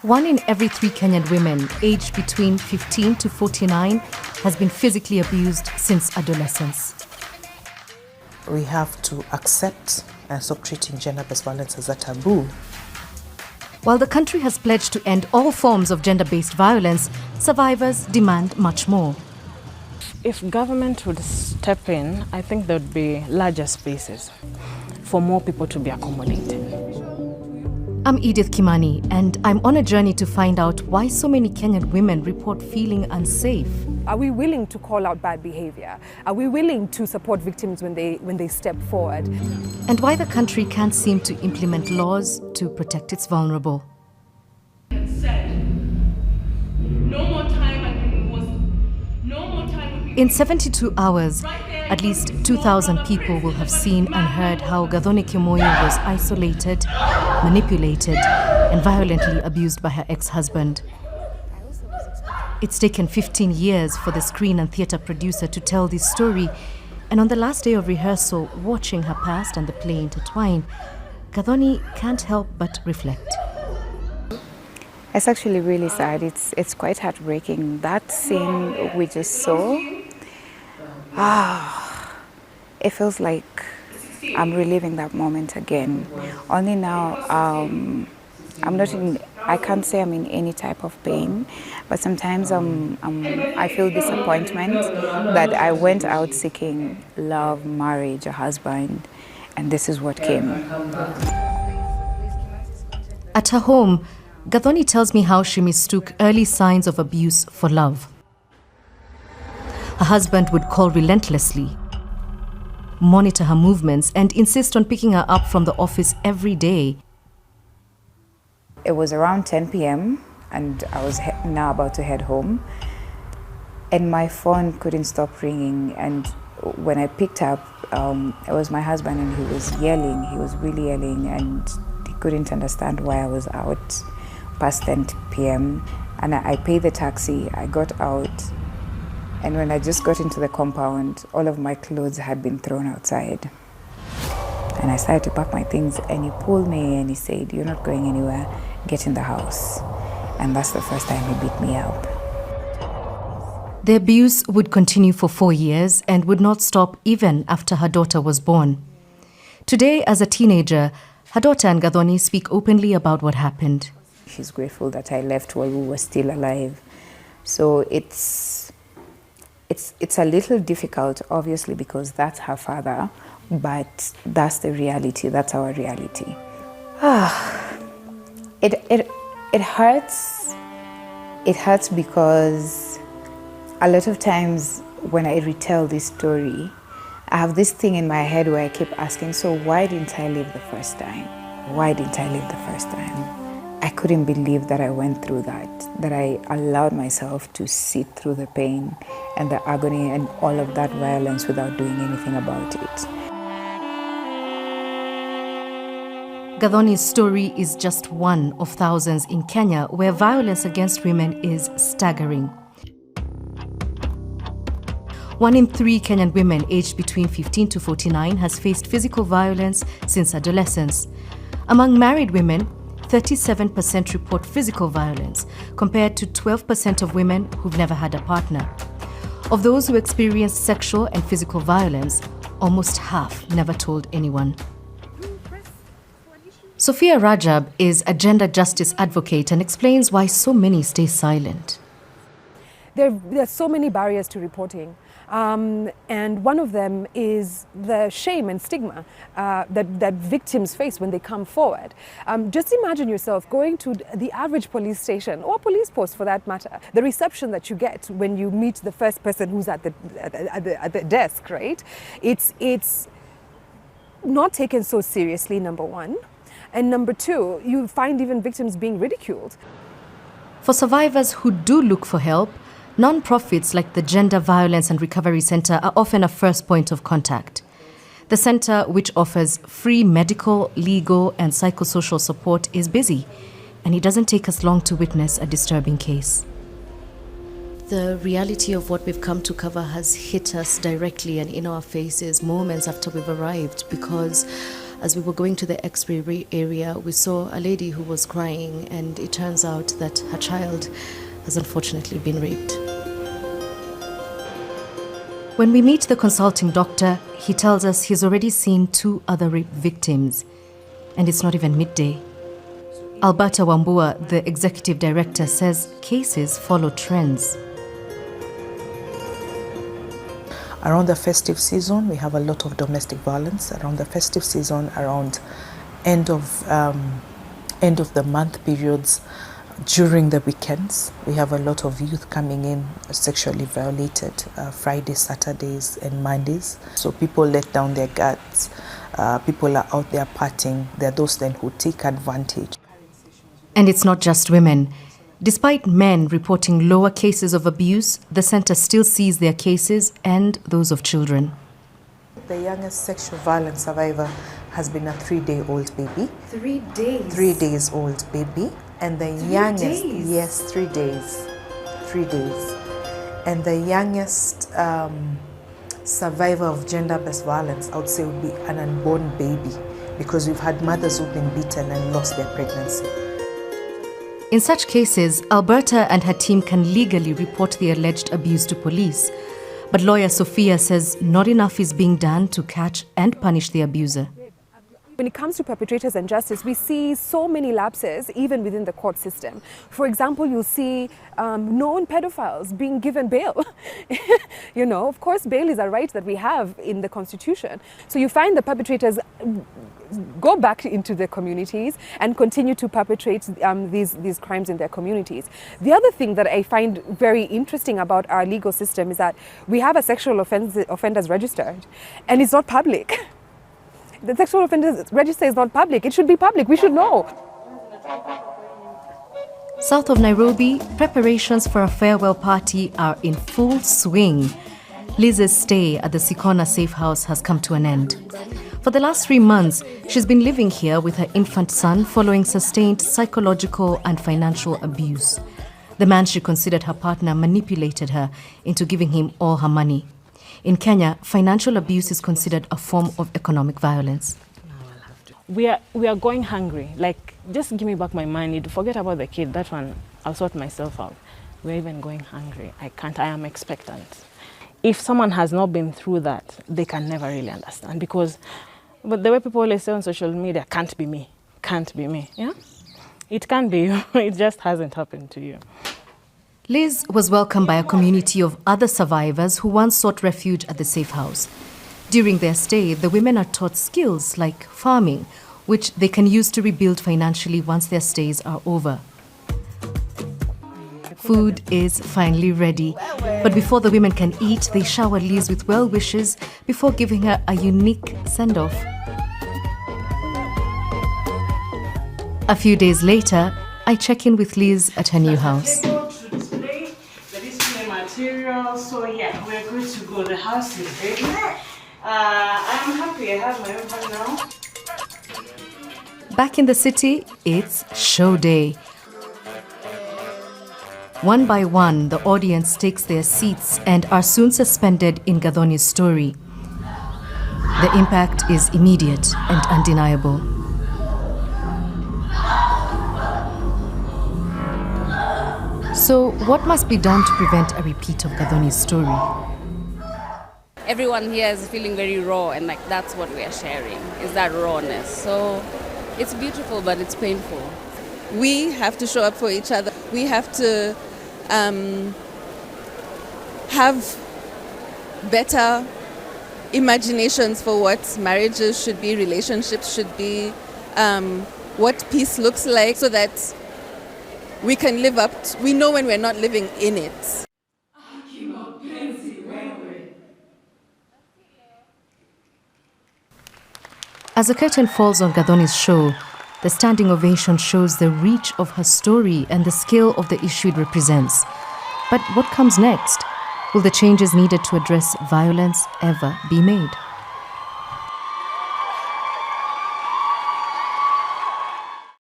1 in every 3 Kenyan women aged between 15 to 49 has been physically abused since adolescence. We have to accept and stop treating gender-based violence as a taboo. While the country has pledged to end all forms of gender-based violence, survivors demand much more. If government would step in, I think there would be larger spaces for more people to be accommodated. I'm Edith Kimani, and I'm on a journey to find out why so many Kenyan women report feeling unsafe. Are we willing to call out bad behavior? Are we willing to support victims when they step forward? And why the country can't seem to implement laws to protect its vulnerable. In 72 hours, at least 2,000 people will have seen and heard how Gathoni was isolated, manipulated, and violently abused by her ex-husband. It's taken 15 years for the screen and theatre producer to tell this story, and on the last day of rehearsal, watching her past and the play intertwine, Gathoni can't help but reflect. It's actually really sad. It's quite heartbreaking. That scene we just saw, it feels like I'm reliving that moment again. Only now, I can't say I'm in any type of pain, but sometimes I feel disappointment that I went out seeking love, marriage, a husband, and this is what came. At her home, Gathoni tells me how she mistook early signs of abuse for love. Her husband would call relentlessly, monitor her movements, and insist on picking her up from the office every day. It was around 10 p.m. and I was now about to head home, and my phone couldn't stop ringing, and when I picked up, it was my husband, and he was yelling. He was really yelling, and he couldn't understand why I was out past 10 p.m. and I paid the taxi. I got out, and when I just got into the compound, all of my clothes had been thrown outside. And I started to pack my things, and he pulled me and he said, "You're not going anywhere, get in the house." And that's the first time he beat me up. The abuse would continue for 4 years and would not stop even after her daughter was born. Today, as a teenager, her daughter and Gathoni speak openly about what happened. She's grateful that I left while we were still alive. So it's a little difficult, obviously, because that's her father, but that's the reality. That's our reality. It hurts. It hurts because a lot of times when I retell this story, I have this thing in my head where I keep asking, so why didn't I leave the first time? Why didn't I leave the first time? I couldn't believe that I went through that I allowed myself to sit through the pain and the agony and all of that violence without doing anything about it. Gathoni's story is just one of thousands in Kenya where violence against women is staggering. 1 in 3 Kenyan women aged between 15 to 49 has faced physical violence since adolescence. Among married women, 37% report physical violence, compared to 12% of women who've never had a partner. Of those who experienced sexual and physical violence, almost half never told anyone. Sophia Rajab is a gender justice advocate and explains why so many stay silent. There are so many barriers to reporting. And one of them is the shame and stigma that victims face when they come forward. Just imagine yourself going to the average police station or police post for that matter, the reception that you get when you meet the first person who's at the desk, right? It's not taken so seriously, number one. And number two, you find even victims being ridiculed. For survivors who do look for help, non-profits like the Gender Violence and Recovery Center are often a first point of contact. The center, which offers free medical, legal, and psychosocial support, is busy, and it doesn't take us long to witness a disturbing case. The reality of what we've come to cover has hit us directly and in our faces moments after we've arrived, because As we were going to the X-ray area, we saw a lady who was crying, and it turns out that her child has unfortunately been raped. When we meet the consulting doctor, he tells us he's already seen 2 other rape victims, and it's not even midday. Alberta Wambua, the executive director, says cases follow trends. Around the festive season, we have a lot of domestic violence. Around the festive season, around end of the month periods, during the weekends, we have a lot of youth coming in sexually violated, Fridays, Saturdays, and Mondays. So people let down their guards. People are out there partying. There are those then who take advantage. And it's not just women. Despite men reporting lower cases of abuse, the center still sees their cases and those of children. The youngest sexual violence survivor has been a 3-day-old baby. 3 days? 3 days old baby. And the youngest, days? yes, 3 days. 3 days. And the youngest survivor of gender-based violence, I would say, would be an unborn baby, because we've had mothers who've been beaten and lost their pregnancy. In such cases, Alberta and her team can legally report the alleged abuse to police. But lawyer Sophia says not enough is being done to catch and punish the abuser. When it comes to perpetrators and justice, we see so many lapses even within the court system. For example, you'll see known pedophiles being given bail. You know, of course, bail is a right that we have in the Constitution. So you find the perpetrators go back into their communities and continue to perpetrate these crimes in their communities. The other thing that I find very interesting about our legal system is that we have a sexual offenders registered, and it's not public. The sexual offenders register is not public. It should be public. We should know. South of Nairobi, preparations for a farewell party are in full swing. Liz's stay at the Sikona Safe House has come to an end. For the last 3 months, she's been living here with her infant son following sustained psychological and financial abuse. The man she considered her partner manipulated her into giving him all her money. In Kenya, financial abuse is considered a form of economic violence. We are going hungry. Like, just give me back my money. Forget about the kid. That one, I'll sort myself out. We're even going hungry. I can't. I am expectant. If someone has not been through that, they can never really understand. But the way people always say on social media, can't be me. Can't be me. Yeah? It can be you. It just hasn't happened to you. Liz was welcomed by a community of other survivors who once sought refuge at the safe house. During their stay, the women are taught skills like farming, which they can use to rebuild financially once their stays are over. Food is finally ready, but before the women can eat, they shower Liz with well wishes before giving her a unique send-off. A few days later, I check in with Liz at her new house. So yeah, we're good to go. The house is ready. I'm happy I have my own home now. Back in the city, it's show day. One by one, the audience takes their seats and are soon suspended in Gathoni's story. The impact is immediate and undeniable. So, what must be done to prevent a repeat of Gathoni's story? Everyone here is feeling very raw, and like that's what we are sharing, is that rawness. So it's beautiful, but it's painful. We have to show up for each other. We have to have better imaginations for what marriages should be, relationships should be, what peace looks like, so that we can live up to, we know when we're not living in it. As the curtain falls on Gathoni's show, the standing ovation shows the reach of her story and the scale of the issue it represents. But what comes next? Will the changes needed to address violence ever be made?